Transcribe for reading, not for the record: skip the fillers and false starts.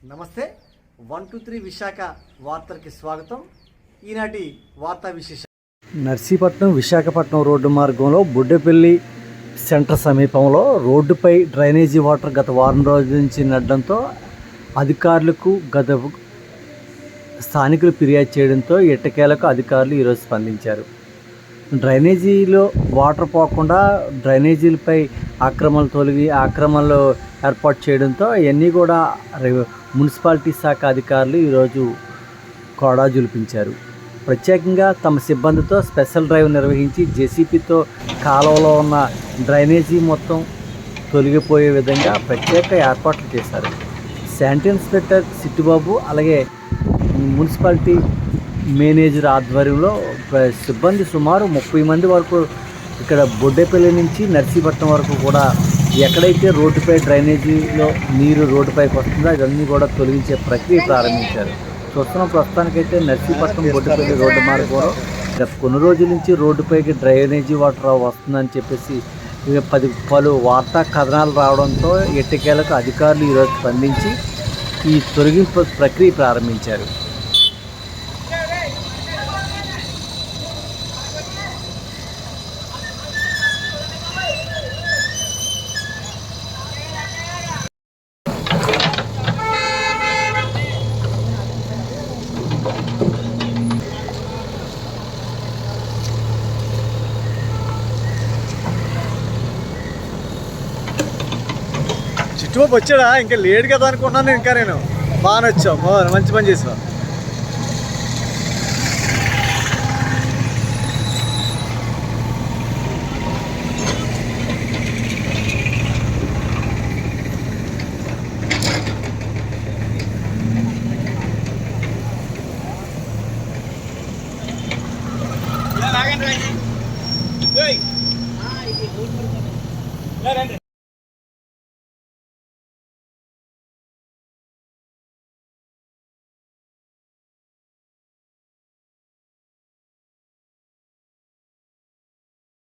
నమస్తే 123 విశాఖ వార్తలకి స్వాగతం. ఈనాటి వార్తా విశేషం. నర్సీపట్నం విశాఖపట్నం రోడ్డు మార్గంలో బుడ్డేపల్లి సెంటర్ సమీపంలో రోడ్డుపై డ్రైనేజీ వాటర్ గత వారం రోజుల నుంచి నడడంతో అధికారులకు స్థానికులు ఫిర్యాదు చేయడంతో ఎట్టకేలకు అధికారులు ఈరోజు స్పందించారు. డ్రైనేజీలో వాటర్ పోకుండా డ్రైనేజీలపై ఆక్రమణలు తొలగి ఆక్రమణలు ఏర్పాటు చేయడంతో అవన్నీ కూడా మున్సిపాలిటీ శాఖ అధికారులు ఈరోజు కోడా జులిపించారు. ప్రత్యేకంగా తమ సిబ్బందితో స్పెషల్ డ్రైవ్ నిర్వహించి జేసీపీతో కాలువలో ఉన్న డ్రైనేజీ మొత్తం తొలగిపోయే విధంగా ప్రత్యేక ఏర్పాట్లు చేశారు. శానిటరీ ఇన్స్పెక్టర్ సిట్టుబాబు అలాగే మున్సిపాలిటీ మేనేజర్ ఆధ్వర్యంలో సిబ్బంది సుమారు 30 మంది వరకు ఇక్కడ బొడ్డేపల్లి నుంచి నర్సీపట్నం వరకు కూడా ఎక్కడైతే రోడ్డుపై డ్రైనేజీలో నీరు రోడ్డుపైకి వస్తుందో ఇవన్నీ కూడా తొలగించే ప్రక్రియ ప్రారంభించారు. చూస్తున్న ప్రస్తుతానికైతే నర్సీపట్నం బొడ్డేపల్లి రోడ్డు మార్గంలో కొన్ని రోజుల నుంచి రోడ్డుపైకి డ్రైనేజీ వాటర్ వస్తుందని చెప్పేసి పలు వార్తా కథనాలు రావడంతో ఎట్టకేలకు అధికారులు ఈరోజు స్పందించి ఈ తొలగింపు ప్రక్రియ ప్రారంభించారు. చిట్టుబాబు వచ్చాడా? ఇంకా లేడు కదా అనుకున్నాను. ఇంకా నేను బాగా వచ్చావు, మంచి పని చేసావు.